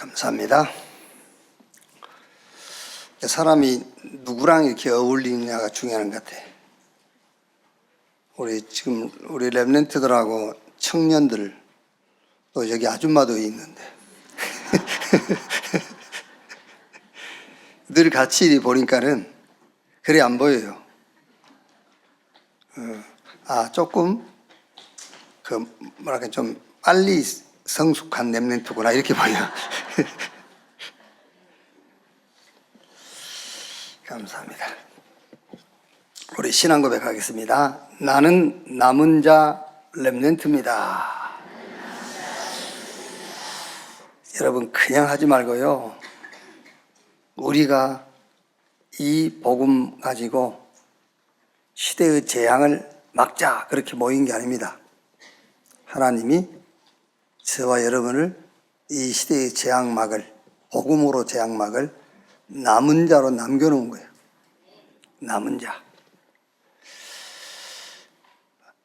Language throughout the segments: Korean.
감사합니다. 사람이 누구랑 이렇게 어울리느냐가 중요한 것 같아. 우리 랩런트들하고 청년들, 또 여기 아줌마도 있는데 늘 같이 보니까는 그래 안 보여요. 조금 좀 빨리 성숙한 랩런트구나 이렇게 보여. 감사합니다. 우리 신앙 고백하겠습니다. 나는 남은 자 랩런트입니다. 여러분 그냥 하지 말고요. 우리가 이 복음 가지고 시대의 재앙을 막자 그렇게 모인 게 아닙니다. 하나님이 저와 여러분을 이 시대의 재앙막을 복음으로 재앙막을 남은 자로 남겨놓은 거예요. 남은 자.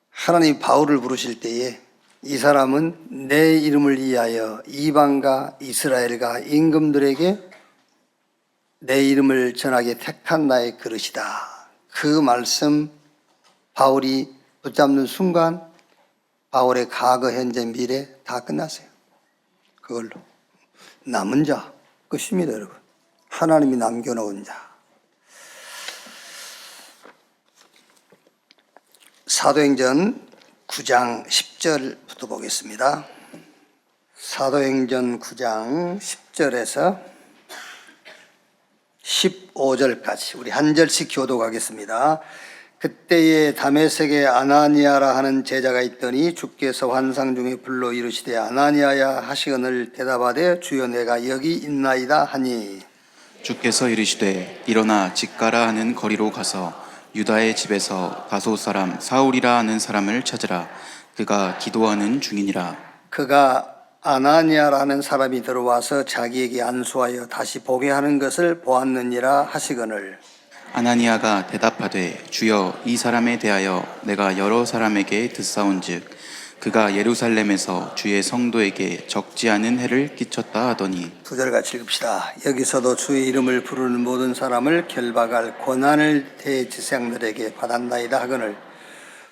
하나님 바울을 부르실 때에 이 사람은 내 이름을 위하여 이방과 이스라엘과 임금들에게 내 이름을 전하게 택한 나의 그릇이다. 그 말씀 바울이 붙잡는 순간 바울의 과거, 현재, 미래 다 끝났어요. 그걸로. 남은 자 끝입니다, 여러분. 하나님이 남겨놓은 자. 사도행전 9장 10절부터 보겠습니다. 사도행전 9장 10절에서 15절까지 우리 한 절씩 교독하겠습니다. 그때에 다메섹에 아나니아라 하는 제자가 있더니 주께서 환상 중에 불러 이르시되 아나니아야 하시거늘 대답하되 주여 내가 여기 있나이다 하니 주께서 이르시되 일어나 직가라 하는 거리로 가서 유다의 집에서 다소 사람 사울이라 하는 사람을 찾으라. 그가 기도하는 중이니라. 그가 아나니아라는 사람이 들어와서 자기에게 안수하여 다시 보게 하는 것을 보았느니라 하시거늘 아나니아가 대답하되 주여 이 사람에 대하여 내가 여러 사람에게 듣사온즉 그가 예루살렘에서 주의 성도에게 적지 않은 해를 끼쳤다 하더니. 두 절 같이 읽읍시다. 여기서도 주의 이름을 부르는 모든 사람을 결박할 권한을 대제사장들에게 받았나이다 하거늘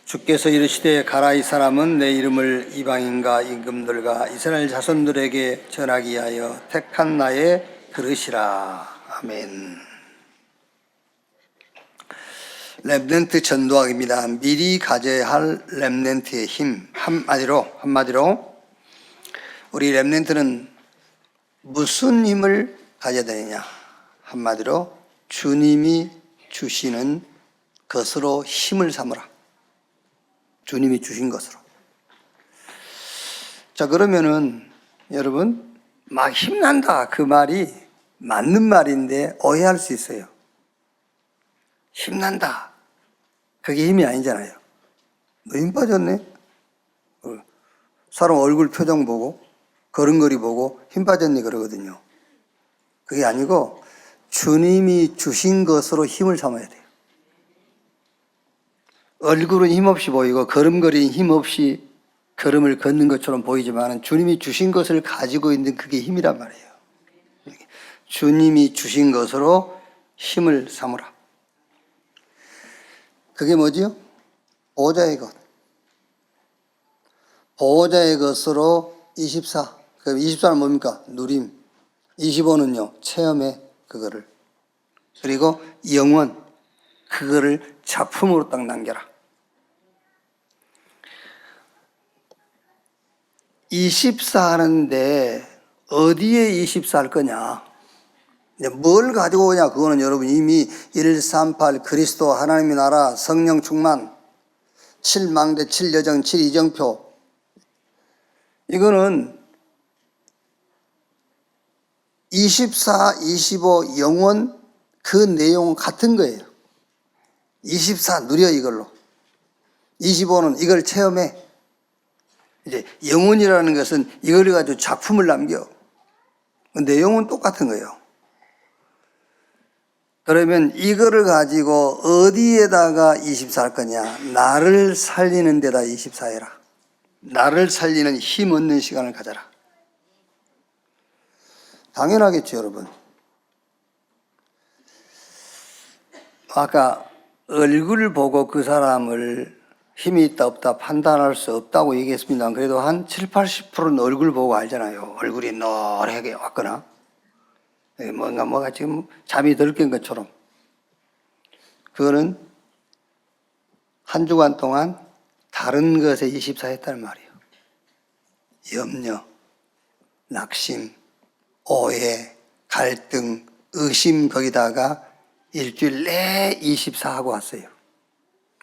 주께서 이르시되 가라. 이 사람은 내 이름을 이방인과 임금들과 이스라엘 자손들에게 전하기 위하여 택한 나의 그릇이라. 아멘. 랩런트 전도학입니다. 미리 가져야 할 랩런트의 힘. 한마디로 우리 랩런트는 무슨 힘을 가져야 되느냐. 한마디로 주님이 주시는 것으로 힘을 삼으라. 주님이 주신 것으로. 자, 그러면은 여러분 막 힘난다 그 말이 맞는 말인데 오해할 수 있어요. 힘난다. 그게 힘이 아니잖아요. 너 힘 빠졌네? 사람 얼굴 표정 보고 걸음걸이 보고 힘 빠졌네 그러거든요. 그게 아니고 주님이 주신 것으로 힘을 삼아야 돼요. 얼굴은 힘없이 보이고 걸음걸이는 힘없이 걸음을 걷는 것처럼 보이지만 주님이 주신 것을 가지고 있는 그게 힘이란 말이에요. 주님이 주신 것으로 힘을 삼으라. 그게 뭐지요? 보호자의 것. 보호자의 것으로 24. 그럼 24는 뭡니까? 누림. 25는요, 체험의 그거를. 그리고 영원. 그거를 작품으로 딱 남겨라. 24 하는데 어디에 24 할 거냐? 뭘 가지고 오냐? 그거는 여러분 이미 138 그리스도 하나님의 나라 성령 충만 7망대 7여정 7이정표 이거는 24, 25 영원 그 내용은 같은 거예요. 24 누려 이걸로. 25는 이걸 체험해. 이제 영혼이라는 것은 이걸 가지고 작품을 남겨. 내용은 똑같은 거예요. 그러면 이거를 가지고 어디에다가 24 할 거냐? 나를 살리는 데다 24 해라. 나를 살리는 힘 얻는 시간을 가져라. 당연하겠죠, 여러분. 아까 얼굴을 보고 그 사람을 힘이 있다 없다 판단할 수 없다고 얘기했습니다. 그래도 한 7, 80%는 얼굴 보고 알잖아요. 얼굴이 노랗게 왔거나 뭐가 지금 잠이 덜 깬 것처럼. 그거는 한 주간 동안 다른 것에 24했다는 말이에요. 염려, 낙심, 오해, 갈등, 의심, 거기다가 일주일 내에 24하고 왔어요.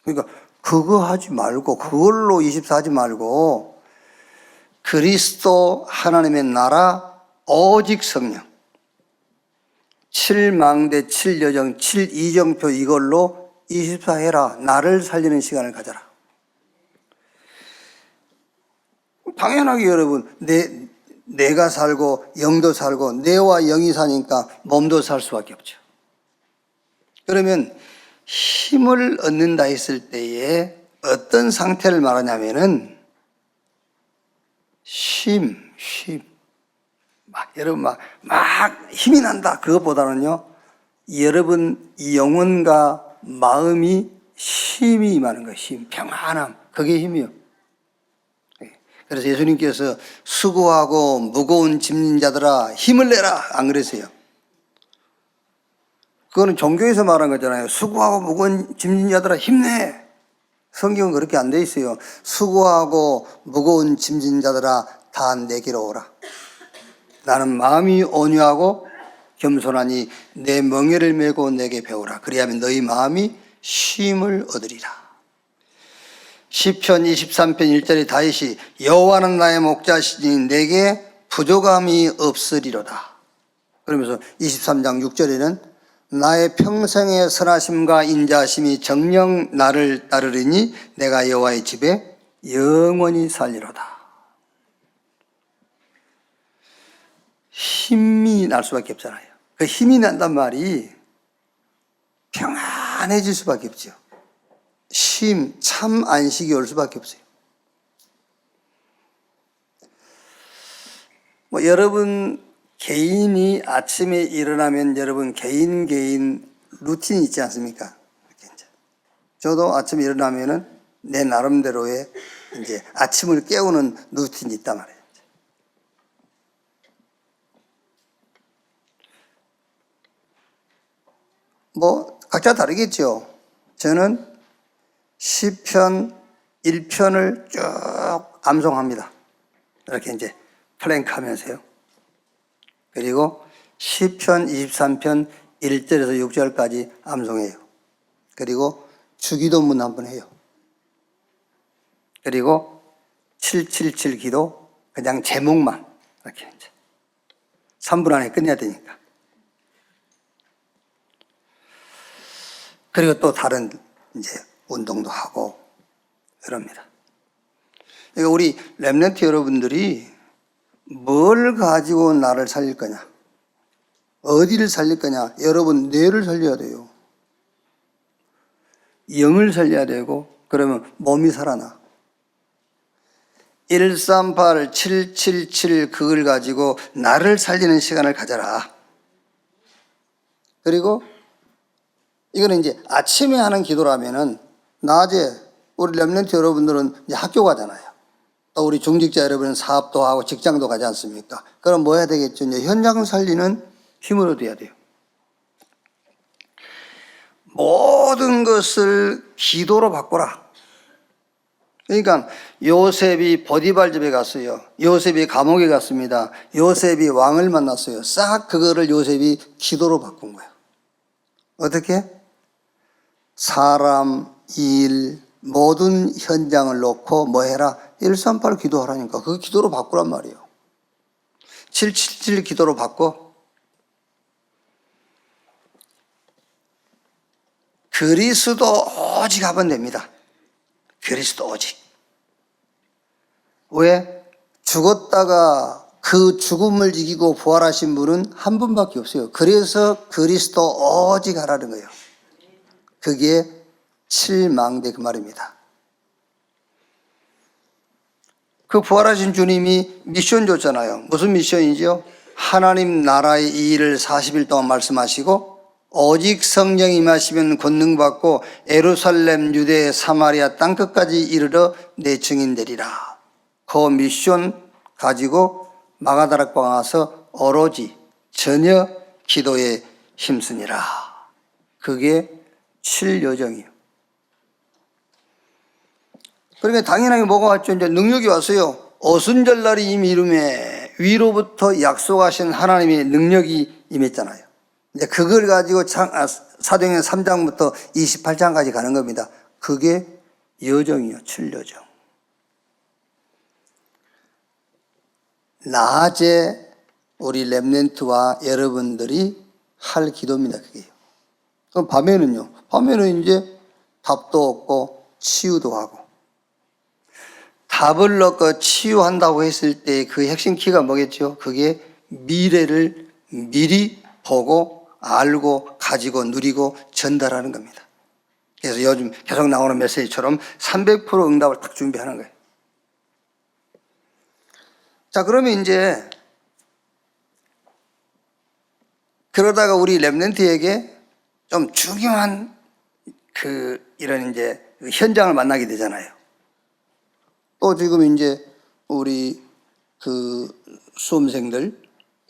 그러니까 그거 하지 말고, 그걸로 24 하지 말고, 그리스도 하나님의 나라 오직 성령, 7망대 7여정 7이정표 이걸로 24 해라. 나를 살리는 시간을 가져라. 당연하게 여러분, 내가 살고 영도 살고 뇌와 영이 사니까 몸도 살 수밖에 없죠. 그러면 힘을 얻는다 했을 때에 어떤 상태를 말하냐면은 여러분 막 힘이 난다 그것보다는요, 여러분 영혼과 마음이 쉼이 임하는 거예요. 쉼, 평안함, 그게 힘이요. 그래서 예수님께서 수고하고 무거운 짐진 자들아 힘을 내라 안 그랬어요? 그거는 종교에서 말한 거잖아요. 수고하고 무거운 짐진 자들아 힘내. 성경은 그렇게 안 돼 있어요. 수고하고 무거운 짐진 자들아 다 내게로 오라. 나는 마음이 온유하고 겸손하니 내 멍에를 메고 내게 배우라. 그리하면 너희 마음이 쉼을 얻으리라. 시편 23편 1절에 다윗이 여호와는 나의 목자시니 내게 부족함이 없으리로다. 그러면서 23장 6절에는 나의 평생의 선하심과 인자하심이 정녕 나를 따르리니 내가 여호와의 집에 영원히 살리로다. 힘이 날 수밖에 없잖아요. 그 힘이 난단 말이 평안해질 수밖에 없죠. 쉼, 참 안식이 올 수밖에 없어요. 여러분 개인이 아침에 일어나면 여러분 개인 루틴이 있지 않습니까? 저도 아침에 일어나면은 내 나름대로의 이제 아침을 깨우는 루틴이 있단 말이에요. 각자 다르겠죠. 저는 시편 1편을 쭉 암송합니다. 이렇게 이제 플랭크 하면서요. 그리고 시편 23편 1절에서 6절까지 암송해요. 그리고 주기도문 한번 해요. 그리고 777 기도 그냥 제목만 이렇게 이제 3분 안에 끝내야 되니까. 그리고 또 다른 이제 운동도 하고 이럽니다. 그러니까 우리 렘넌트 여러분들이 뭘 가지고 나를 살릴 거냐? 어디를 살릴 거냐? 여러분 뇌를 살려야 돼요. 영을 살려야 되고 그러면 몸이 살아나. 138, 777 그걸 가지고 나를 살리는 시간을 가져라. 그리고 이거는 이제 아침에 하는 기도라면은 낮에 우리 렘넌트 여러분들은 이제 학교 가잖아요. 또 우리 중직자 여러분은 사업도 하고 직장도 가지 않습니까? 그럼 뭐 해야 되겠죠? 이제 현장 살리는 힘을 얻어야 돼요. 모든 것을 기도로 바꾸라. 그러니까 요셉이 보디발 집에 갔어요. 요셉이 감옥에 갔습니다. 요셉이 왕을 만났어요. 싹 그거를 요셉이 기도로 바꾼 거예요. 어떻게? 사람, 일, 모든 현장을 놓고 뭐 해라? 138 기도하라니까. 그거 기도로 바꾸란 말이에요. 777 기도로 바꿔. 그리스도 오직 하면 됩니다. 그리스도 오직. 왜? 죽었다가 그 죽음을 이기고 부활하신 분은 한 분밖에 없어요. 그래서 그리스도 오직 하라는 거예요. 그게 7망대 그 말입니다. 그 부활하신 주님이 미션 줬잖아요. 무슨 미션이죠? 하나님 나라의 이 일을 40일 동안 말씀하시고 오직 성령이 임하시면 권능 받고 예루살렘, 유대, 사마리아 땅끝까지 이르러 내 증인 되리라. 그 미션 가지고 마가다락방 와서 오로지 전혀 기도에 힘쓰니라. 그게 7여정이에요. 그러니까 당연하게 뭐가 왔죠? 이제 능력이 왔어요. 오순절날이 이미 이름에 위로부터 약속하신 하나님의 능력이 임했잖아요. 이제 그걸 가지고 사도행전 3장부터 28장까지 가는 겁니다. 그게 여정이요, 7여정. 낮에 우리 렘넌트와 여러분들이 할 기도입니다, 그게요. 그럼 밤에는요? 밤에는 이제 답도 없고 치유도 하고. 답을 넣고 치유한다고 했을 때 그 핵심 키가 뭐겠죠? 그게 미래를 미리 보고 알고 가지고 누리고 전달하는 겁니다. 그래서 요즘 계속 나오는 메시지처럼 300% 응답을 딱 준비하는 거예요. 자, 그러면 이제 그러다가 우리 렘넌트에게 좀 중요한 이런 이제 현장을 만나게 되잖아요. 또 지금 이제 우리 수험생들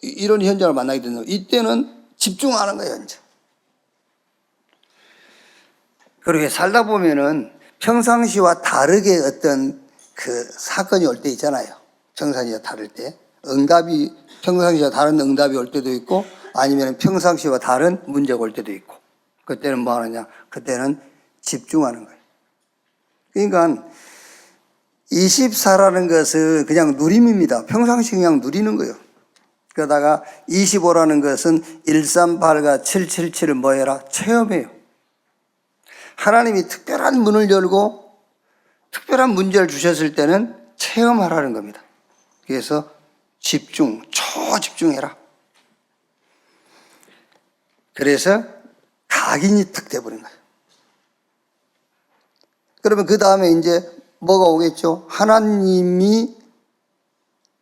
이런 현장을 만나게 되는 이때는 집중하는 거예요, 이제. 그렇게 살다 보면은 평상시와 다르게 어떤 사건이 올 때 있잖아요. 평상시와 다를 때. 평상시와 다른 응답이 올 때도 있고 아니면 평상시와 다른 문제가 올 때도 있고. 그때는 뭐 하느냐? 그때는 집중하는 거예요. 그러니까 24라는 것은 그냥 누림입니다. 평상시 그냥 누리는 거예요. 그러다가 25라는 것은 138과 777을 뭐 해라? 체험해요. 하나님이 특별한 문을 열고 특별한 문제를 주셨을 때는 체험하라는 겁니다. 그래서 초집중해라. 그래서 각인이 탁 돼버린 거예요. 그러면 그 다음에 이제 뭐가 오겠죠? 하나님이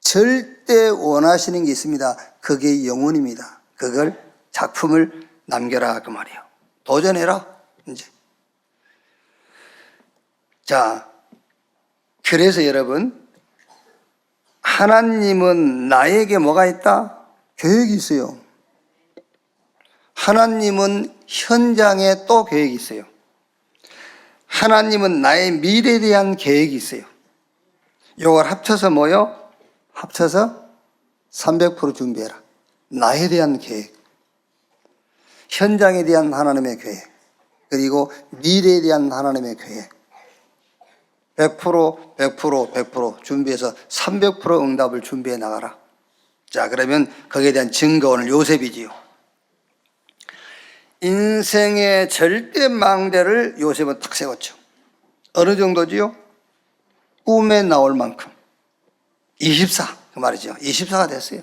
절대 원하시는 게 있습니다. 그게 영혼입니다. 그걸 작품을 남겨라 그 말이에요. 도전해라 이제. 자, 그래서 여러분 하나님은 나에게 뭐가 있다? 계획이 있어요. 하나님은 현장에 또 계획이 있어요. 하나님은 나의 미래에 대한 계획이 있어요. 이걸 합쳐서 뭐요? 합쳐서 300% 준비해라. 나에 대한 계획, 현장에 대한 하나님의 계획, 그리고 미래에 대한 하나님의 계획. 100% 준비해서 300% 응답을 준비해 나가라. 자, 그러면 거기에 대한 증거는 요셉이지요. 인생의 절대 망대를 요셉은 탁 세웠죠. 어느 정도지요? 꿈에 나올 만큼. 24, 그 말이죠. 24가 됐어요.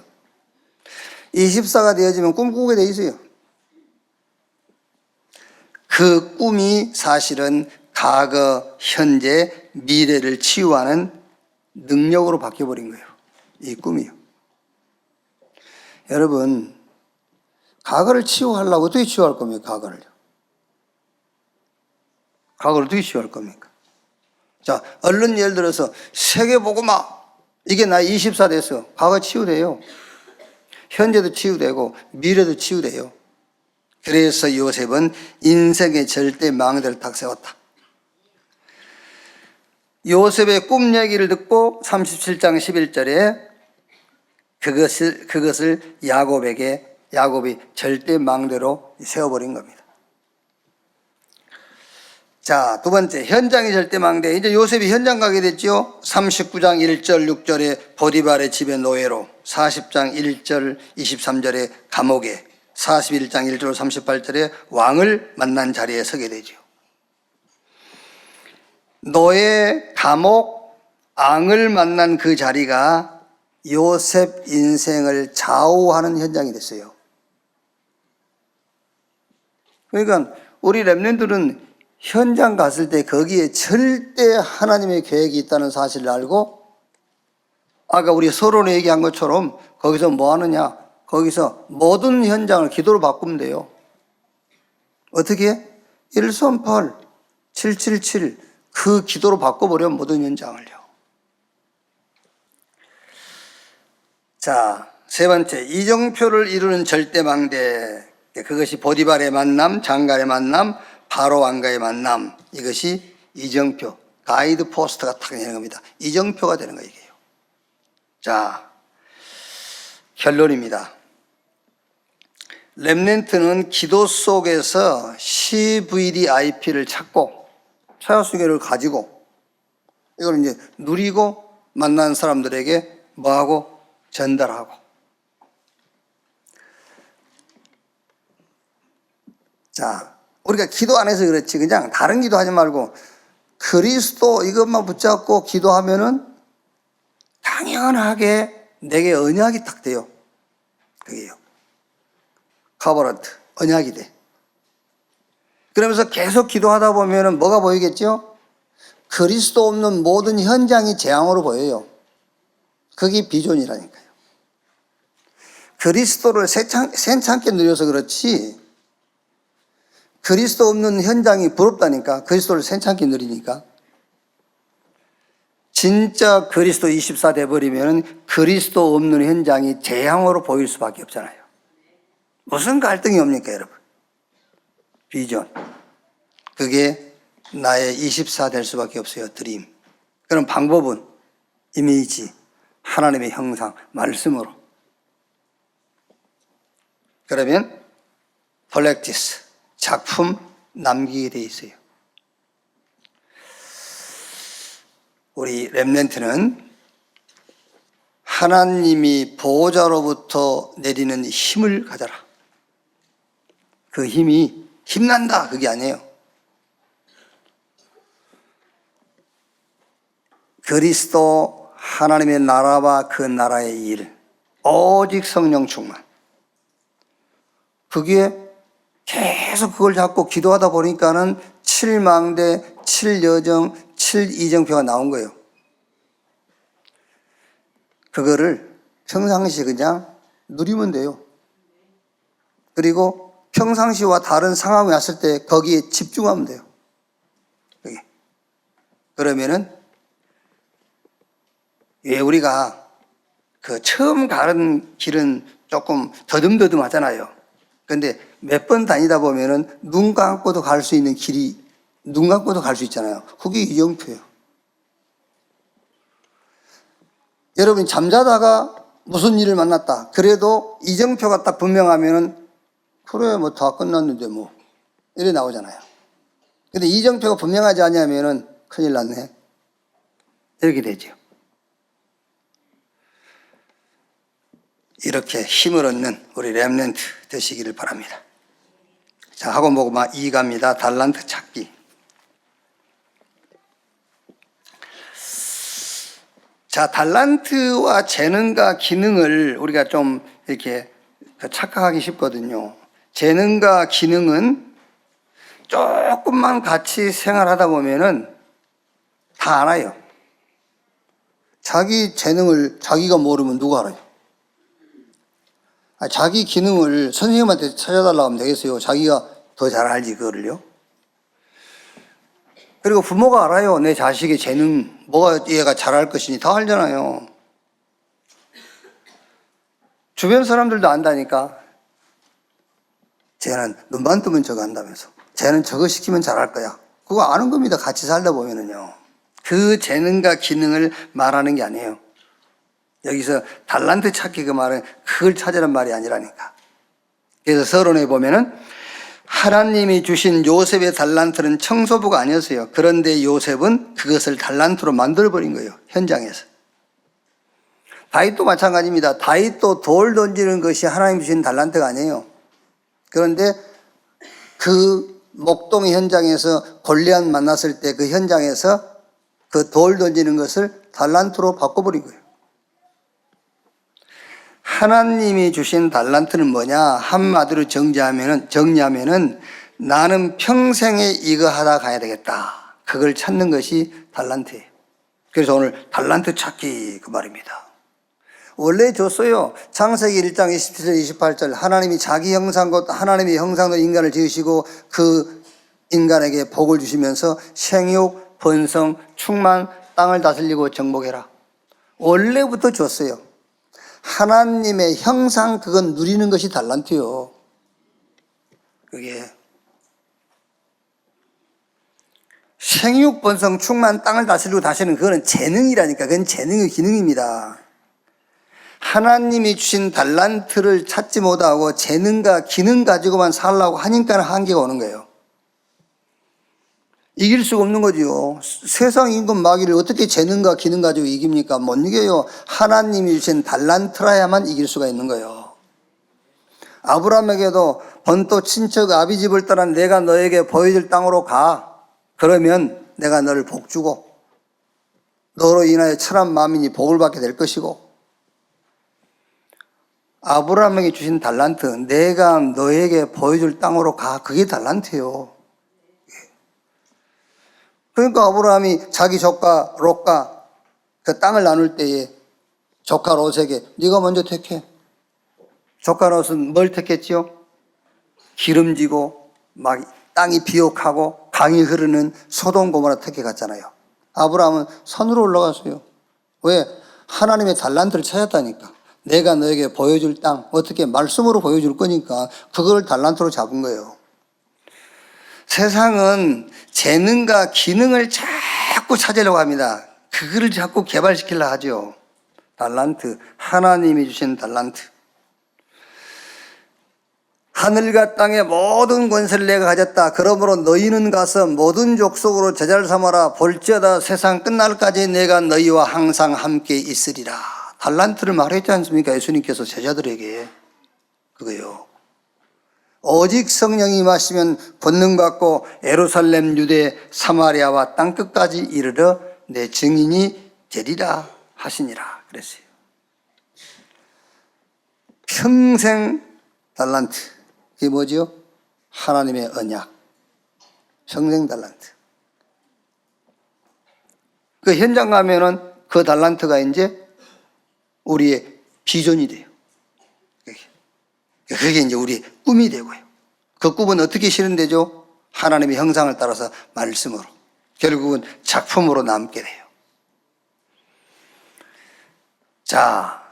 24가 되어지면 꿈꾸게 돼 있어요. 그 꿈이 사실은 과거, 현재, 미래를 치유하는 능력으로 바뀌어버린 거예요. 이 꿈이요. 여러분, 과거를 치유하려고 어떻게 치유할 겁니까? 과거를 어떻게 치유할 겁니까? 자, 얼른 예를 들어서 세계복음화, 이게 나 24 됐어. 과거 치유돼요. 현재도 치유되고 미래도 치유돼요. 그래서 요셉은 인생의 절대 망대를 탁 세웠다. 요셉의 꿈 얘기를 듣고 37장 11절에 그것을 야곱이 절대 망대로 세워버린 겁니다. 자, 두 번째, 현장이 절대 망대. 이제 요셉이 현장 가게 됐죠. 39장 1절 6절에 보디발의 집의 노예로, 40장 1절 23절에 감옥에, 41장 1절 38절에 왕을 만난 자리에 서게 되죠. 노예, 감옥, 왕을 만난 그 자리가 요셉 인생을 좌우하는 현장이 됐어요. 그러니까 우리 렘넌트들은 현장 갔을 때 거기에 절대 하나님의 계획이 있다는 사실을 알고, 아까 우리 서론에 얘기한 것처럼 거기서 뭐 하느냐? 거기서 모든 현장을 기도로 바꾸면 돼요. 어떻게? 138, 777 그 기도로 바꿔버려 모든 현장을요. 자, 세 번째, 이정표를 이루는 절대망대. 그것이 보디발의 만남, 장갈의 만남, 바로 왕가의 만남. 이것이 이정표, 가이드 포스트가 딱 되는 겁니다. 이정표가 되는 거예요, 이게요. 자, 결론입니다. 렘넌트는 기도 속에서 CVDIP를 찾고 차야수계를 가지고 이걸 이제 누리고 만난 사람들에게 뭐하고 전달하고. 자, 우리가 기도 안 해서 그렇지 그냥 다른 기도 하지 말고 그리스도 이것만 붙잡고 기도하면은 당연하게 내게 언약이 딱 돼요. 그게요. 커버런트, 언약이 돼. 그러면서 계속 기도하다 보면은 뭐가 보이겠죠? 그리스도 없는 모든 현장이 재앙으로 보여요. 그게 비전이라니까요. 그리스도를 세찬게 누려서 그렇지 그리스도 없는 현장이 부럽다니까. 그리스도를 세찬게 누리니까. 진짜 그리스도 24 돼버리면 그리스도 없는 현장이 재앙으로 보일 수밖에 없잖아요. 무슨 갈등이 옵니까, 여러분? 비전. 그게 나의 24 될 수밖에 없어요, 드림. 그럼 방법은 이미지, 하나님의 형상, 말씀으로. 그러면 폴렉티스, 작품 남기게 돼 있어요. 우리 렘넌트는 하나님이 보호자로부터 내리는 힘을 가져라. 그 힘이 힘난다 그게 아니에요. 그리스도 하나님의 나라와 그 나라의 일, 오직 성령 충만. 그게 계속 그걸 잡고 기도하다 보니까는 7망대, 7여정, 7이정표가 나온 거예요. 그거를 평상시 그냥 누리면 돼요. 그리고 평상시와 다른 상황이 왔을 때 거기에 집중하면 돼요. 그게. 그러면은 왜 우리가 그 처음 가는 길은 조금 더듬더듬 하잖아요. 근데 몇 번 다니다 보면은 눈 감고도 갈 수 있는 길이 눈 감고도 갈 수 있잖아요. 그게 이정표예요. 여러분이 잠자다가 무슨 일을 만났다. 그래도 이정표가 딱 분명하면은 그래 뭐 다 끝났는데 뭐 이래 나오잖아요. 근데 이정표가 분명하지 않냐면은 큰일 났네. 이렇게 되죠. 이렇게 힘을 얻는 우리 렘넌트 되시기를 바랍니다. 자, 학원 보고마 2가입니다. 달란트 찾기. 자, 달란트와 재능과 기능을 우리가 좀 이렇게 착각하기 쉽거든요. 재능과 기능은 조금만 같이 생활하다 보면은 다 알아요. 자기 재능을 자기가 모르면 누가 알아요? 자기 기능을 선생님한테 찾아달라고 하면 되겠어요. 자기가 더 잘 알지 그거를요. 그리고 부모가 알아요. 내 자식의 재능, 뭐가 얘가 잘할 것이니 다 알잖아요. 주변 사람들도 안다니까. 쟤는 눈만 뜨면 저거 한다면서. 쟤는 저거 시키면 잘할 거야. 그거 아는 겁니다. 같이 살다 보면은요. 그 재능과 기능을 말하는 게 아니에요. 여기서 달란트 찾기 그 말은 그걸 찾으란 말이 아니라니까. 그래서 서론에 보면은 하나님이 주신 요셉의 달란트는 청소부가 아니었어요. 그런데 요셉은 그것을 달란트로 만들어버린 거예요. 현장에서. 다윗도 마찬가지입니다. 다윗도 돌 던지는 것이 하나님 주신 달란트가 아니에요. 그런데 그 목동 현장에서 골리앗 만났을 때 그 현장에서 그 돌 던지는 것을 달란트로 바꿔버린 거예요. 하나님이 주신 달란트는 뭐냐? 한마디로 정리하면은 나는 평생에 이거 하다 가야 되겠다. 그걸 찾는 것이 달란트예요. 그래서 오늘 달란트 찾기 그 말입니다. 원래 줬어요. 창세기 1장 27절 28절 하나님이 자기 형상 곧 하나님의 형상으로 인간을 지으시고 그 인간에게 복을 주시면서 생육, 번성, 충만, 땅을 다스리고 정복해라. 원래부터 줬어요. 하나님의 형상 그건 누리는 것이 달란트요. 그게 생육, 번성, 충만, 땅을 다스리고 다스리는 그거는 재능이라니까. 그건 재능의 기능입니다. 하나님이 주신 달란트를 찾지 못하고 재능과 기능 가지고만 살라고 하니까 한계가 오는 거예요. 이길 수가 없는 거죠. 세상 임금 마귀를 어떻게 재능과 기능 가지고 이깁니까? 못 이겨요. 하나님이 주신 달란트라야만 이길 수가 있는 거예요. 아브라함에게도 본토 친척 아비 집을 떠난 내가 너에게 보여줄 땅으로 가. 그러면 내가 너를 복주고 너로 인하여 천한 만민이 복을 받게 될 것이고, 아브라함에게 주신 달란트, 내가 너에게 보여줄 땅으로 가. 그게 달란트예요. 그러니까 아브라함이 자기 조카 롯과 그 땅을 나눌 때에 조카 롯에게 네가 먼저 택해. 조카 롯은 뭘 택했지요? 기름지고 막 땅이 비옥하고 강이 흐르는 소돔 고모라 택해갔잖아요. 아브라함은 산으로 올라갔어요. 왜? 하나님의 달란트를 찾았다니까. 내가 너에게 보여줄 땅, 어떻게 말씀으로 보여줄 거니까 그걸 달란트로 잡은 거예요. 세상은 재능과 기능을 자꾸 찾으려고 합니다. 그거를 자꾸 개발시키려고 하죠. 달란트, 하나님이 주신 달란트. 하늘과 땅의 모든 권세를 내가 가졌다. 그러므로 너희는 가서 모든 족속으로 제자를 삼아라. 볼지어다 세상 끝날까지 내가 너희와 항상 함께 있으리라. 달란트를 말했지 않습니까? 예수님께서 제자들에게. 그거요. 오직 성령이 임하시면 권능받고 예루살렘, 유대, 사마리아와 땅끝까지 이르러 내 증인이 되리라 하시니라 그랬어요. 평생 달란트. 이게 뭐죠? 하나님의 언약. 평생 달란트. 그 현장 가면은 그 달란트가 이제 우리의 비전이 돼요. 그게 이제 우리의 꿈이 되고요. 그 꿈은 어떻게 실현되죠? 하나님의 형상을 따라서 말씀으로. 결국은 작품으로 남게 돼요. 자,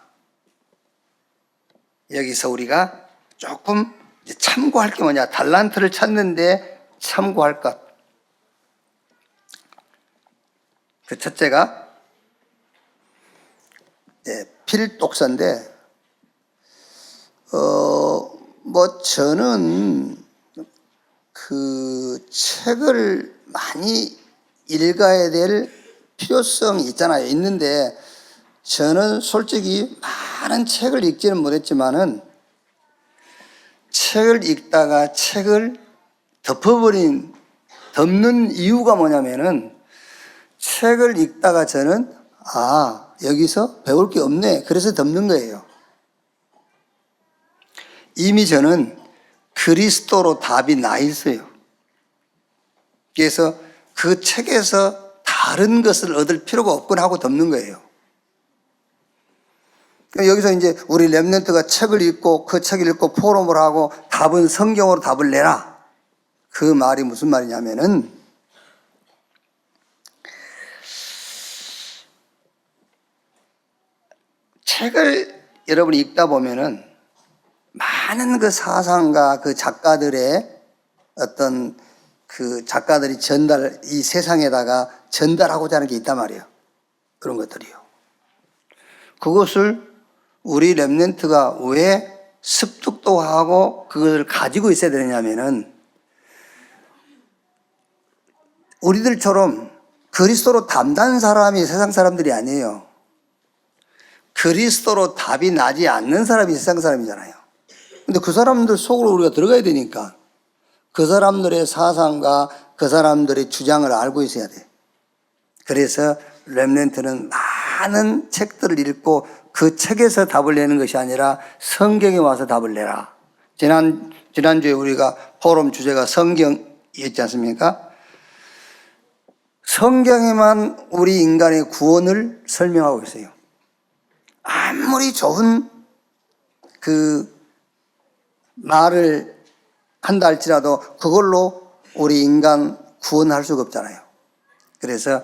여기서 우리가 조금 참고할 게 뭐냐. 달란트를 찾는데 참고할 것. 그 첫째가 필독서인데, 저는 그 책을 많이 읽어야 될 필요성이 있잖아요. 있는데, 저는 솔직히 많은 책을 읽지는 못했지만은, 책을 읽다가 책을 덮는 이유가 뭐냐면은, 책을 읽다가 저는, 여기서 배울 게 없네. 그래서 덮는 거예요. 이미 저는 그리스도로 답이 나 있어요. 그래서 그 책에서 다른 것을 얻을 필요가 없군 하고 덮는 거예요. 여기서 이제 우리 렘넌트가 책을 읽고 그 책을 읽고 포럼을 하고 답은 성경으로 답을 내라. 그 말이 무슨 말이냐면은, 책을 여러분이 읽다 보면은 많은 그 사상가 그 작가들의 어떤 그 작가들이 이 세상에다가 전달하고자 하는 게 있단 말이에요. 그런 것들이요. 그것을 우리 렘넌트가 왜 습득도 하고 그걸 가지고 있어야 되느냐면은, 우리들처럼 그리스도로 답난 사람이 세상 사람들이 아니에요. 그리스도로 답이 나지 않는 사람이 세상 사람이잖아요. 근데 그 사람들 속으로 우리가 들어가야 되니까 그 사람들의 사상과 그 사람들의 주장을 알고 있어야 돼. 그래서 렘넌트는 많은 책들을 읽고 그 책에서 답을 내는 것이 아니라 성경에 와서 답을 내라. 지난주에 우리가 포럼 주제가 성경이었지 않습니까? 성경에만 우리 인간의 구원을 설명하고 있어요. 아무리 좋은 그 말을 한다 할지라도 그걸로 우리 인간 구원할 수가 없잖아요. 그래서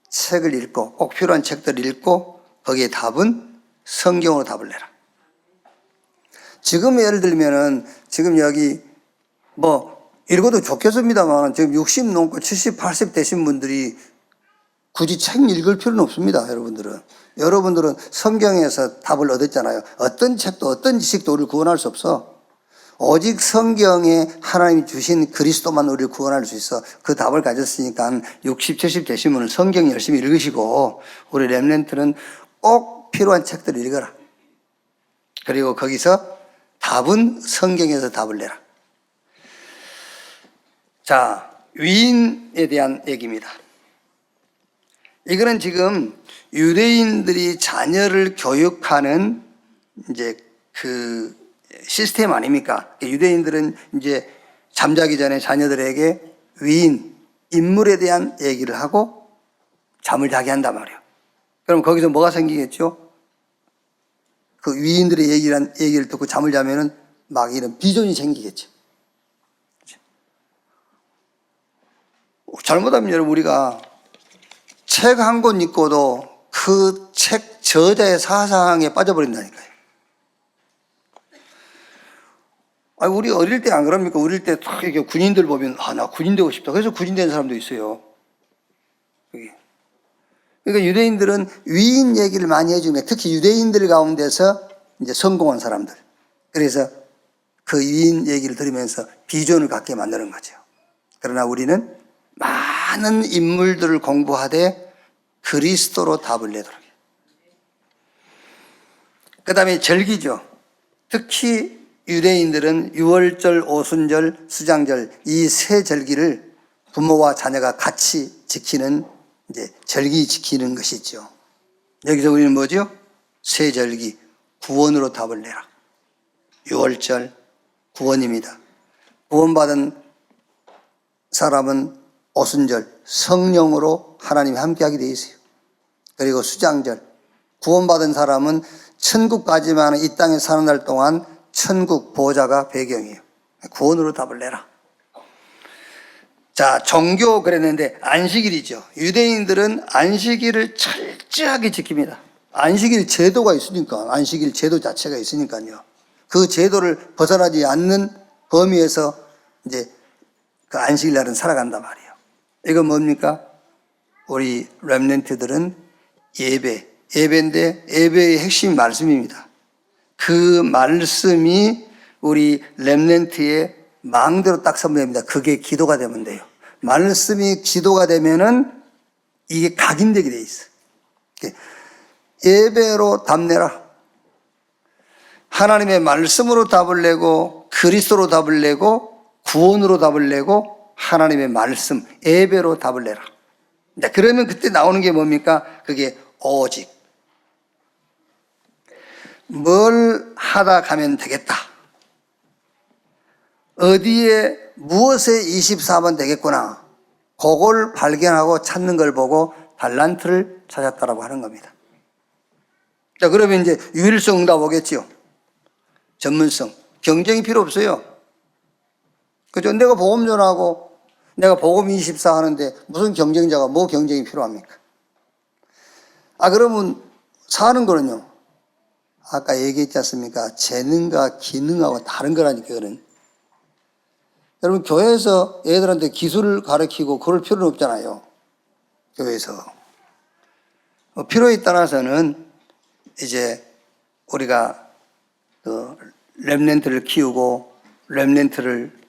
책을 읽고, 꼭 필요한 책들을 읽고 거기에 답은 성경으로 답을 내라. 지금 예를 들면은 지금 여기 뭐 읽어도 좋겠습니다만 지금 60 넘고 70, 80 되신 분들이 굳이 책 읽을 필요는 없습니다. 여러분들은 성경에서 답을 얻었잖아요. 어떤 책도 어떤 지식도 우리를 구원할 수 없어. 오직 성경에 하나님이 주신 그리스도만 우리를 구원할 수 있어. 그 답을 가졌으니까 60, 70 되신 분은 성경 열심히 읽으시고 우리 렘넌트는 꼭 필요한 책들을 읽어라. 그리고 거기서 답은 성경에서 답을 내라. 자, 위인에 대한 얘기입니다. 이거는 지금 유대인들이 자녀를 교육하는 이제 그 시스템 아닙니까? 유대인들은 이제 잠자기 전에 자녀들에게 위인, 인물에 대한 얘기를 하고 잠을 자게 한단 말이에요. 그럼 거기서 뭐가 생기겠죠? 그 위인들의 얘기를 듣고 잠을 자면은 막 이런 비전이 생기겠죠. 잘못하면 여러분 우리가 책 한 권 읽고도 그 책 저자의 사상에 빠져버린다니까요. 아니, 우리 어릴 때 안 그럽니까? 어릴 때 탁 이렇게 군인들 보면 나 군인 되고 싶다. 그래서 군인 된 사람도 있어요. 그러니까 유대인들은 위인 얘기를 많이 해주면 특히 유대인들 가운데서 이제 성공한 사람들. 그래서 그 위인 얘기를 들으면서 비전을 갖게 만드는 거죠. 그러나 우리는 많은 인물들을 공부하되 그리스도로 답을 내도록 해요. 그 다음에 절기죠. 특히 유대인들은 유월절, 오순절, 수장절 이 세 절기를 부모와 자녀가 같이 지키는 이제 절기 지키는 것이죠. 여기서 우리는 뭐죠? 세 절기, 구원으로 답을 내라. 유월절, 구원입니다. 구원받은 사람은 오순절, 성령으로 하나님이 함께하게 되어 있어요. 그리고 수장절, 구원받은 사람은 천국까지만 이 땅에 사는 날 동안 천국 보호자가 배경이에요. 구원으로 답을 내라. 자, 종교 그랬는데 안식일이죠. 유대인들은 안식일을 철저하게 지킵니다. 안식일 제도가 있으니까, 안식일 제도 자체가 있으니까요. 그 제도를 벗어나지 않는 범위에서 이제 그 안식일 날은 살아간단 말이에요. 이건 뭡니까? 우리 렘넌트들은 예배인데 예배의 핵심 말씀입니다. 그 말씀이 우리 렘넌트의 마음대로 딱 선포됩니다. 그게 기도가 되면 돼요. 말씀이 기도가 되면은 이게 각인되게 돼 있어. 예배로 답 내라. 하나님의 말씀으로 답을 내고 그리스도로 답을 내고 구원으로 답을 내고 하나님의 말씀, 예배로 답을 내라. 그러면 그때 나오는 게 뭡니까? 그게 오직. 뭘 하다 가면 되겠다. 어디에 무엇에 24번 되겠구나. 그걸 발견하고 찾는 걸 보고 달란트를 찾았다라고 하는 겁니다. 자, 그러면 이제 유일성 응답 오겠죠. 전문성. 경쟁이 필요 없어요. 그죠? 내가 복음 전하고 내가 복음 24 하는데 무슨 경쟁자가 뭐 경쟁이 필요합니까? 그러면 사는 거는요. 아까 얘기했지 않습니까? 재능과 기능하고 다른 거라니까, 그거는. 여러분, 교회에서 애들한테 기술을 가르치고 그럴 필요는 없잖아요. 교회에서. 필요에 따라서는 이제 우리가 그 렘넌트를 키우고 렘넌트를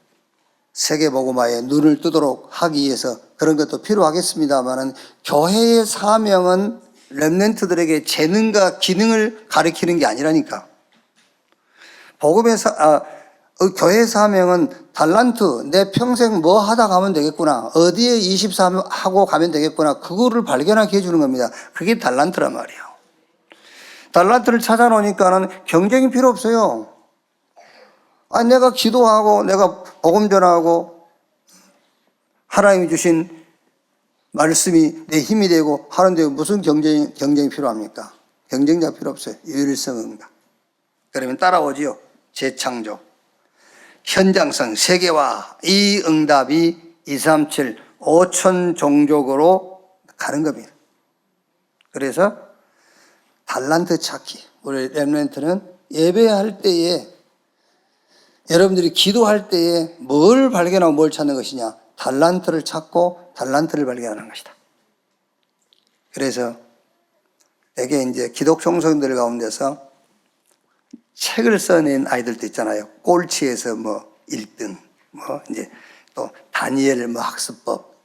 세계복음화에 눈을 뜨도록 하기 위해서 그런 것도 필요하겠습니다만은 교회의 사명은 렘넌트들에게 재능과 기능을 가르치는 게 아니라니까. 교회의 사명은 달란트, 내 평생 뭐 하다 가면 되겠구나. 어디에 24 하고 가면 되겠구나. 그거를 발견하게 해주는 겁니다. 그게 달란트란 말이에요. 달란트를 찾아놓으니까는 경쟁이 필요 없어요. 내가 기도하고 내가 복음 전하고 하나님이 주신 말씀이 내 힘이 되고 하는데 무슨 경쟁이 필요합니까? 경쟁자 필요 없어요. 유일성 응답. 그러면 따라오지요. 재창조. 현장성, 세계화. 이 응답이 237, 5천 종족으로 가는 겁니다. 그래서 달란트 찾기. 우리 렘넌트는 예배할 때에 여러분들이 기도할 때에 뭘 발견하고 뭘 찾는 것이냐? 달란트를 찾고 달란트를 발견하는 것이다. 그래서 대개 이제 기독 청소년들 가운데서 책을 써낸 아이들도 있잖아요. 꼴찌에서 뭐 1등, 뭐 이제 또 다니엘 뭐 학습법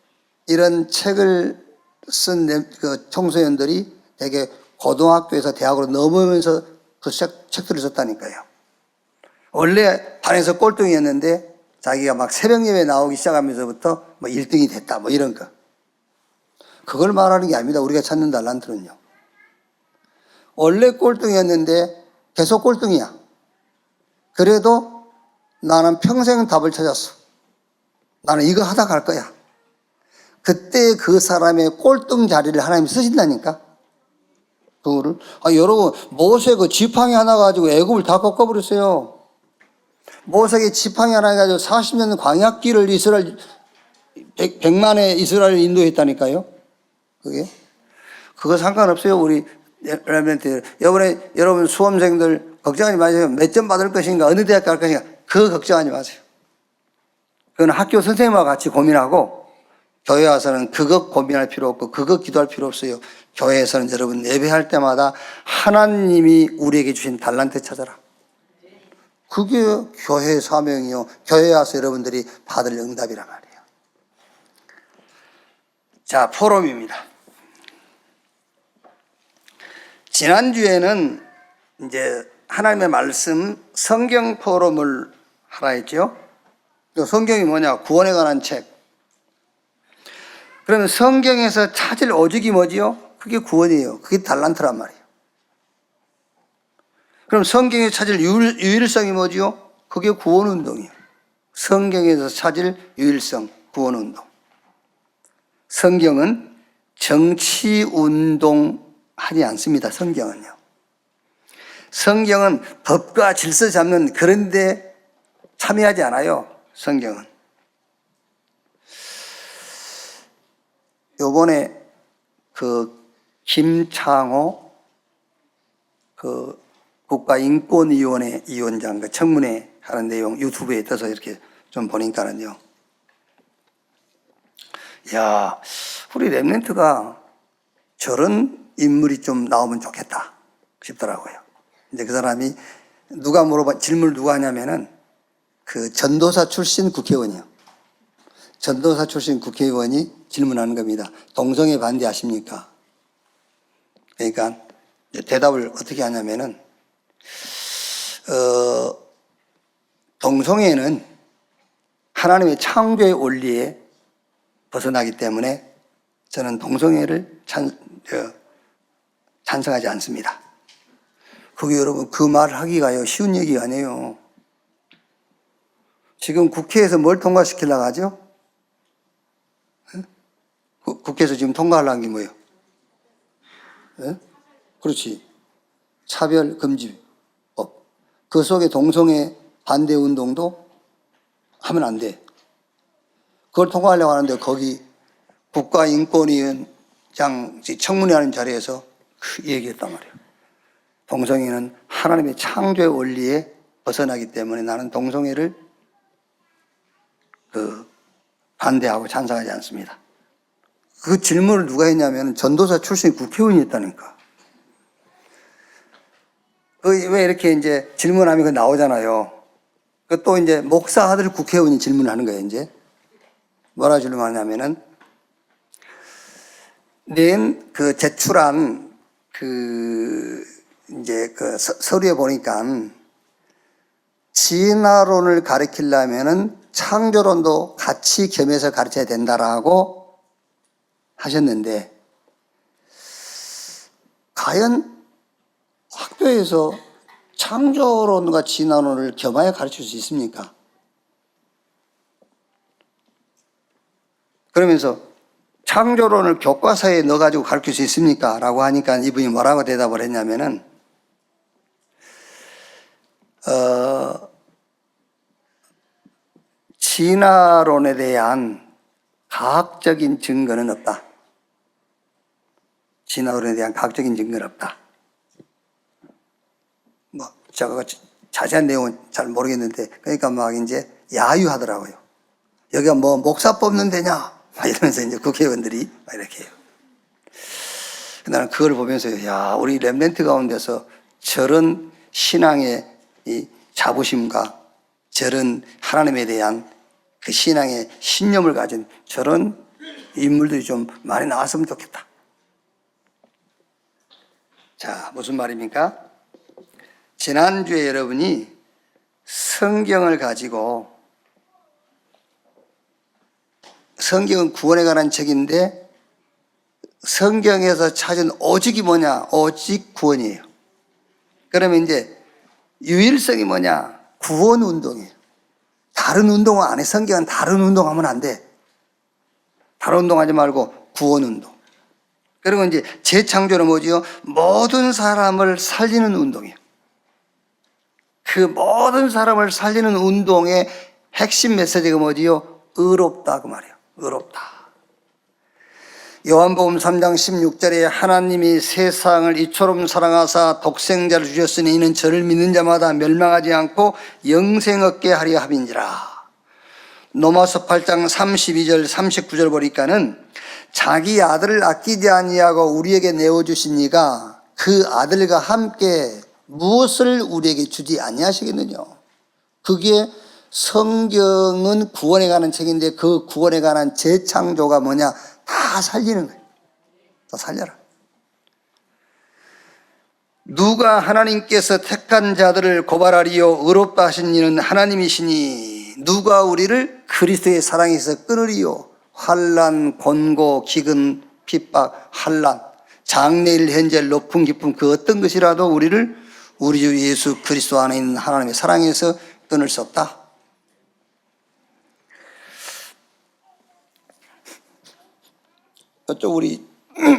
이런 책을 쓴 그 청소년들이 대개 고등학교에서 대학으로 넘어오면서 그 책들을 썼다니까요. 원래 반에서 꼴등이었는데 자기가 막 새벽 예배 나오기 시작하면서부터 뭐 1등이 됐다 뭐 이런 거. 그걸 말하는 게 아닙니다. 우리가 찾는 달란트는요. 원래 꼴등이었는데 계속 꼴등이야. 그래도 나는 평생 답을 찾았어. 나는 이거 하다 갈 거야. 그때 그 사람의 꼴등 자리를 하나님이 쓰신다니까. 그거를. 여러분, 모세 그 지팡이 하나 가지고 애굽을 다 꺾어버렸어요. 모세의 지팡이 하나 가지고 40년 광야길을 이스라엘 100만의 이스라엘을 인도했다니까요. 그거 상관없어요. 우리 이번에 여러분 수험생들 걱정하지 마세요. 몇 점 받을 것인가, 어느 대학 갈 것인가, 그거 걱정하지 마세요. 그건 학교 선생님과 같이 고민하고, 교회 와서는 그거 고민할 필요 없고 그거 기도할 필요 없어요. 교회에서는 여러분 예배할 때마다 하나님이 우리에게 주신 달란트 찾아라. 그게 교회의 사명이요. 교회에 와서 여러분들이 받을 응답이란 말이에요. 자, 포럼입니다. 지난주에는 이제 하나님의 말씀 성경 포럼을 하라 했죠. 성경이 뭐냐? 구원에 관한 책. 그러면 성경에서 찾을 오직이 뭐지요? 그게 구원이에요. 그게 달란트란 말이에요. 그럼 성경에서 찾을 유일성이 뭐지요? 그게 구원운동이에요. 성경에서 찾을 유일성, 구원운동. 성경은 정치운동 하지 않습니다. 성경은요. 성경은 법과 질서 잡는 그런 데 참여하지 않아요. 성경은. 요번에 그 김창호 그 국가인권위원회 위원장 그 청문회 하는 내용 유튜브에 떠서 이렇게 좀 보니까는요. 야, 우리 렘넌트가 저런 인물이 좀 나오면 좋겠다 싶더라고요. 이제 그 사람이 질문을 누가 하냐면은 그 전도사 출신 국회의원이요. 전도사 출신 국회의원이 질문하는 겁니다. 동성애 반대하십니까? 그러니까 대답을 어떻게 하냐면은 동성애는 하나님의 창조의 원리에 벗어나기 때문에 저는 동성애를 찬성하지 않습니다. 그게 여러분 그 말 하기가요 쉬운 얘기가 아니에요. 지금 국회에서 뭘 통과시키려고 하죠? 국회에서 지금 통과하려는 게 뭐예요? 네? 그렇지. 차별금지법. 그 속에 동성애 반대 운동도 하면 안 돼. 그걸 통과하려고 하는데 거기 국가인권위원장 청문회 하는 자리에서 얘기했단 말이에요. 동성애는 하나님의 창조의 원리에 벗어나기 때문에 나는 동성애를 반대하고 찬성하지 않습니다. 그 질문을 누가 했냐면 전도사 출신 국회의원이 했다니까. 왜 이렇게 이제 질문하면 그 나오잖아요. 또 이제 목사 아들 국회의원이 질문하는 거예요, 이제. 뭐라 질문하냐면은 제출한 이제 서류에 보니까 진화론을 가르치려면은 창조론도 같이 겸해서 가르쳐야 된다라고 하셨는데, 과연 학교에서 창조론과 진화론을 겸하여 가르칠 수 있습니까? 그러면서 창조론을 교과서에 넣어가지고 가르칠 수 있습니까? 라고 하니까 이분이 뭐라고 대답을 했냐면은, 진화론에 대한 과학적인 증거는 없다. 진화론에 대한 과학적인 증거는 없다. 뭐, 제가 자세한 내용은 잘 모르겠는데, 그러니까 막 이제 야유하더라고요. 여기가 뭐 목사 뽑는 데냐? 막 이러면서 이제 국회의원들이 막 이렇게 해요. 나는 그걸 보면서, 야, 우리 렘넌트 가운데서 저런 신앙의 이 자부심과 저런 하나님에 대한 그 신앙의 신념을 가진 저런 인물들이 좀 많이 나왔으면 좋겠다. 자, 무슨 말입니까? 지난주에 여러분이 성경을 가지고, 성경은 구원에 관한 책인데 성경에서 찾은 오직이 뭐냐? 오직 구원이에요. 그러면 이제 유일성이 뭐냐? 구원 운동이에요. 다른 운동은 안 해. 성경은 다른 운동하면 안 돼. 다른 운동하지 말고 구원 운동. 그리고 이제 재창조는 뭐지요? 모든 사람을 살리는 운동이에요. 그 모든 사람을 살리는 운동의 핵심 메시지가 뭐지요? 의롭다 그 말이에요. 의롭다. 요한복음 3장 16절에 하나님이 세상을 이처럼 사랑하사 독생자를 주셨으니 이는 저를 믿는 자마다 멸망하지 않고 영생 얻게 하려 함인지라. 로마서 8장 32절 39절 보니까는 자기 아들을 아끼지 아니하고 우리에게 내어주신 이가 그 아들과 함께 무엇을 우리에게 주지 아니하시겠느냐. 그게 성경은 구원에 관한 책인데 그 구원에 관한 재창조가 뭐냐? 다 살리는 거예요. 다 살려라. 누가 하나님께서 택한 자들을 고발하리요 의롭다 하신 이는 하나님이시니 누가 우리를 그리스도의 사랑에서 끊으리요. 환난, 곤고, 기근, 핍박, 환난, 장래일, 현재, 높은 기쁨 그 어떤 것이라도 우리를 우리 주 예수 그리스도 안에 있는 하나님의 사랑에서 끊을 수 없다. 이쪽 우리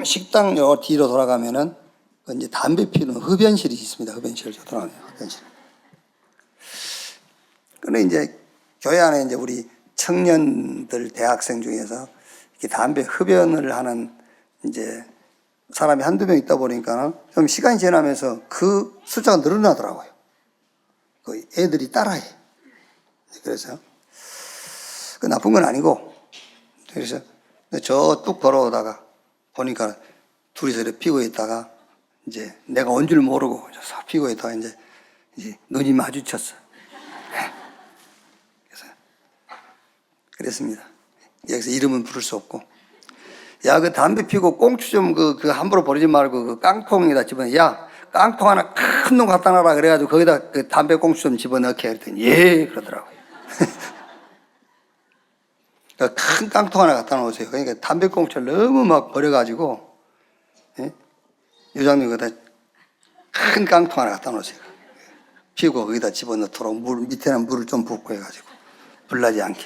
식당 요 뒤로 돌아가면은 이제 담배 피우는 흡연실이 있습니다. 흡연실 돌아가면 흡연실. 근데 이제 교회 안에 이제 우리 청년들 대학생 중에서 이렇게 담배 흡연을 하는 이제 사람이 한두 명 있다 보니까 좀 시간이 지나면서 그 숫자가 늘어나더라고요. 그 애들이 따라해. 그래서 그 나쁜 건 아니고 그래서 저 뚝 걸어오다가 보니까 둘이서 이렇게 피고 있다가 이제 내가 온 줄 모르고 싹 피고 있다가 이제 눈이 마주쳤어. 그래서 그랬습니다. 여기서 이름은 부를 수 없고, 야, 그 담배 피고 꽁초 좀 그 함부로 버리지 말고 그 깡통에다 집어넣어. 야, 깡통 하나 큰 놈 갖다 놔라. 그래가지고 거기다 그 담배 꽁초 좀 집어넣게 했더니 예 그러더라고요. 큰 깡통 하나 갖다 놓으세요. 그러니까 담배꽁초를 너무 막 버려가지고, 예? 요장님 거기다 큰 깡통 하나 갖다 놓으세요. 피우고 거기다 집어넣도록 밑에는 물을 좀 붓고 해가지고 불나지 않게.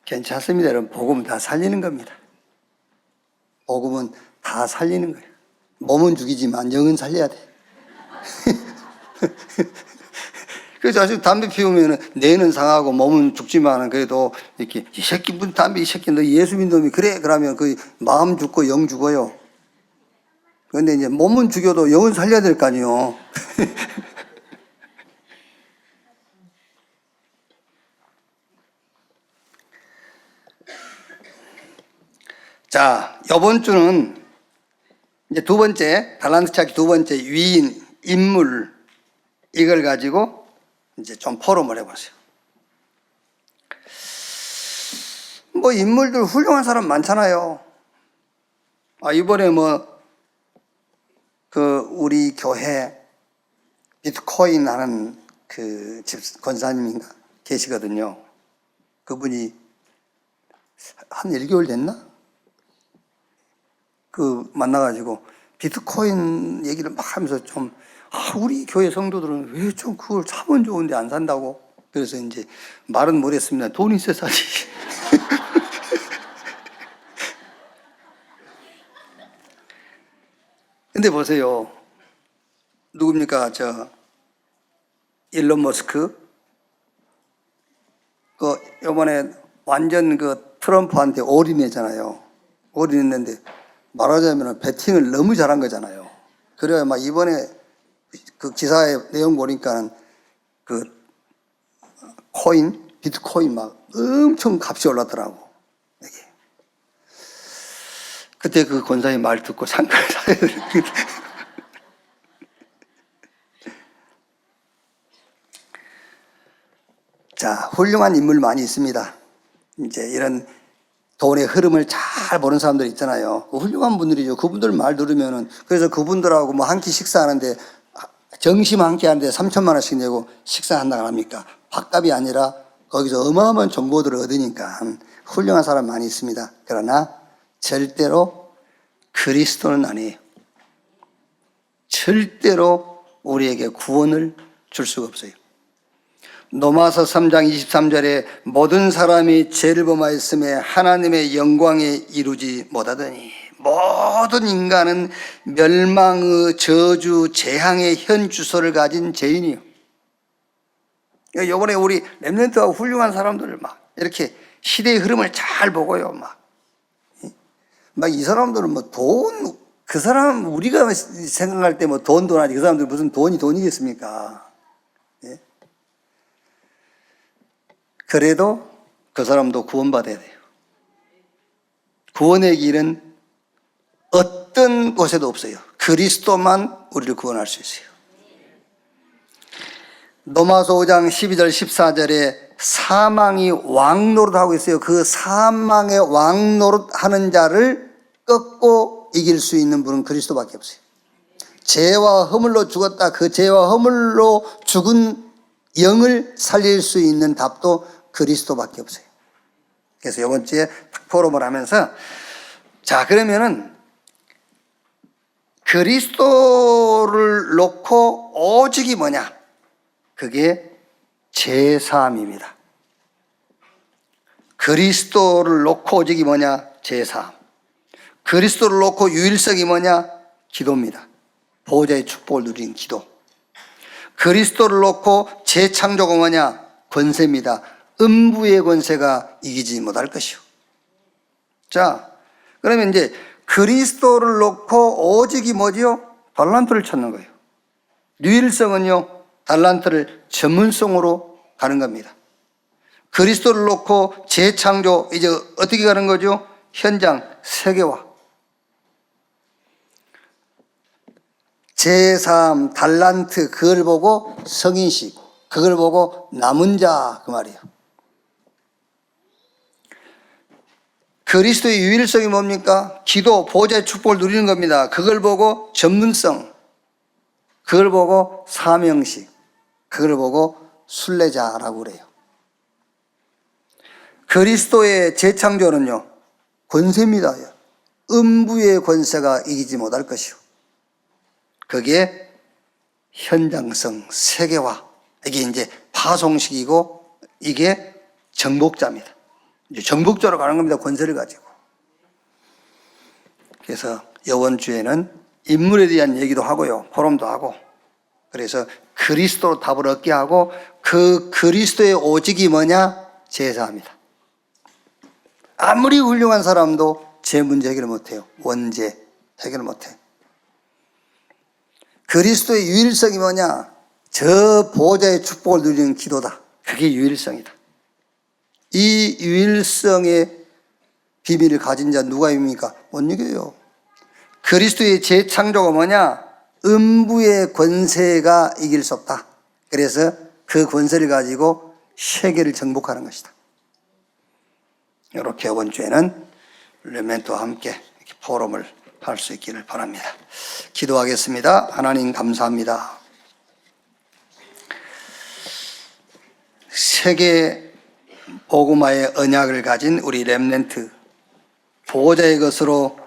괜찮습니다. 여러분, 복음은 다 살리는 겁니다. 복음은 다 살리는 거예요. 몸은 죽이지만 영은 살려야 돼. 그래서 아직 담배 피우면 뇌는 상하고 몸은 죽지만 그래도 이렇게 이 새끼 무슨 담배 이 새끼 너 예수 믿는 놈이 그래 그러면 그 마음 죽고 영 죽어요. 그런데 이제 몸은 죽여도 영은 살려야 될 거 아니에요. 자, 이번 주는 이제 두 번째 달란트 찾기 두 번째 위인 인물 이걸 가지고 이제 좀 포럼을 해보세요. 뭐 인물들 훌륭한 사람 많잖아요. 이번에 우리 교회 비트코인 하는 그 집 권사님인가 계시거든요. 그분이 한 1개월 됐나? 만나가지고 비트코인 얘기를 막 하면서 좀 우리 교회 성도들은 왜 좀 그걸 사면 좋은데 안 산다고. 그래서 이제 말은 못했습니다. 돈 있어 사지. 근데 보세요. 누굽니까? 일론 머스크. 요번에 완전 트럼프한테 올인했잖아요. 올인했는데 말하자면 배팅을 너무 잘한 거잖아요. 그래야 막 이번에 그 기사의 내용 보니까 비트코인 막 엄청 값이 올랐더라고. 이게. 그때 그 권사님 말 듣고 상가를 사야 돼. 자, 훌륭한 인물 많이 있습니다. 이제 이런 돈의 흐름을 잘 보는 사람들 있잖아요. 훌륭한 분들이죠. 그분들 말 들으면은, 그래서 그분들하고 뭐 한 끼 식사하는데, 정심 한 끼 하는데 3천만 원씩 내고 식사한다고 합니까? 밥값이 아니라 거기서 어마어마한 정보들을 얻으니까 훌륭한 사람 많이 있습니다. 그러나 절대로 그리스도는 아니에요. 절대로 우리에게 구원을 줄 수가 없어요. 로마서 3장 23절에 모든 사람이 죄를 범하였음에 하나님의 영광에 이루지 못하더니 모든 인간은 멸망의 저주 재앙의 현 주소를 가진 죄인이요. 이번에 우리 렘넌트하고 훌륭한 사람들을 막 이렇게 시대의 흐름을 잘 보고요. 막 이 사람들은 뭐 그 사람 우리가 생각할 때 뭐 돈 하지 그 사람들 무슨 돈이겠습니까? 예? 그래도 그 사람도 구원받아야 돼요. 구원의 길은 어떤 곳에도 없어요. 그리스도만 우리를 구원할 수 있어요. 로마서 5장 12절 14절에 사망이 왕노릇하고 있어요. 그 사망의 왕노릇하는 자를 꺾고 이길 수 있는 분은 그리스도밖에 없어요. 죄와 허물로 죽었다. 그 죄와 허물로 죽은 영을 살릴 수 있는 답도 그리스도밖에 없어요. 그래서 이번 주에 포럼을 하면서 자, 그러면은 그리스도를 놓고 오직이 뭐냐? 그게 제사함입니다. 그리스도를 놓고 오직이 뭐냐? 제사함. 그리스도를 놓고 유일성이 뭐냐? 기도입니다. 보호자의 축복을 누린 기도. 그리스도를 놓고 재창조가 뭐냐? 권세입니다. 음부의 권세가 이기지 못할 것이요. 자, 그러면 이제 그리스도를 놓고 오직이 뭐지요? 달란트를 찾는 거예요. 유일성은요, 달란트를 전문성으로 가는 겁니다. 그리스도를 놓고 재창조, 이제 어떻게 가는 거죠? 현장 세계화. 제3 달란트, 그걸 보고 성인식, 그걸 보고 남은 자, 그 말이에요. 그리스도의 유일성이 뭡니까? 기도, 보호자의 축복을 누리는 겁니다. 그걸 보고 전문성, 그걸 보고 사명식, 그걸 보고 순례자라고 그래요. 그리스도의 재창조는요, 권세입니다. 음부의 권세가 이기지 못할 것이요. 그게 현장성, 세계화, 이게 이제 파송식이고 이게 정복자입니다. 이제 정복자로 가는 겁니다. 권세를 가지고. 그래서 이번 주에는 인물에 대한 얘기도 하고요. 포럼도 하고. 그래서 그리스도로 답을 얻게 하고 그 그리스도의 오직이 뭐냐? 제사합니다. 아무리 훌륭한 사람도 제 문제 해결을 못해요. 원죄 해결을 못해요. 그리스도의 유일성이 뭐냐? 저 보호자의 축복을 누리는 기도다. 그게 유일성이다. 이 유일성의 비밀을 가진 자 누가 입니까? 못 이겨요. 그리스도의 재창조가 뭐냐? 음부의 권세가 이길 수 없다. 그래서 그 권세를 가지고 세계를 정복하는 것이다. 이렇게 이번 주에는 렘넌트와 함께 이렇게 포럼을 할 수 있기를 바랍니다. 기도하겠습니다. 하나님 감사합니다. 세계 복음화의 언약을 가진 우리 렘넌트 보호자의 것으로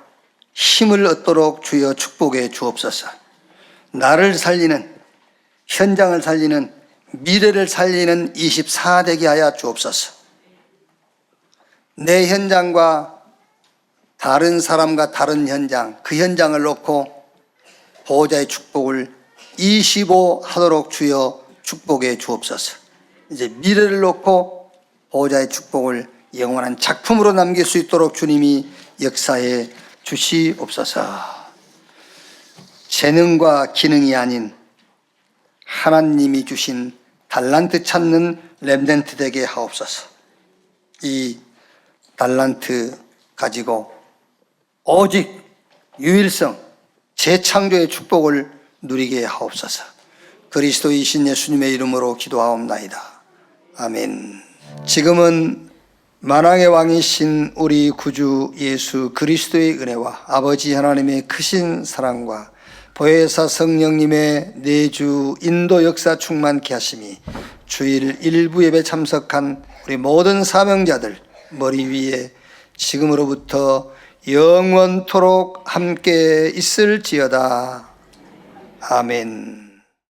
힘을 얻도록 주여 축복해 주옵소서. 나를 살리는, 현장을 살리는, 미래를 살리는 24대기 하여 주옵소서. 내 현장과 다른 사람과 다른 현장, 그 현장을 놓고 보호자의 축복을 25 하도록 주여 축복해 주옵소서. 이제 미래를 놓고 보호자의 축복을 영원한 작품으로 남길 수 있도록 주님이 역사해 주시옵소서. 재능과 기능이 아닌 하나님이 주신 달란트 찾는 렘넌트 되게 하옵소서. 이 달란트 가지고 오직 유일성, 재창조의 축복을 누리게 하옵소서. 그리스도이신 예수님의 이름으로 기도하옵나이다. 아멘. 지금은 만왕의 왕이신 우리 구주 예수 그리스도의 은혜와 아버지 하나님의 크신 사랑과 보혜사 성령님의 내주 인도 역사 충만케 하심이 주일 일부 예배 참석한 우리 모든 사명자들 머리 위에 지금으로부터 영원토록 함께 있을지어다. 아멘.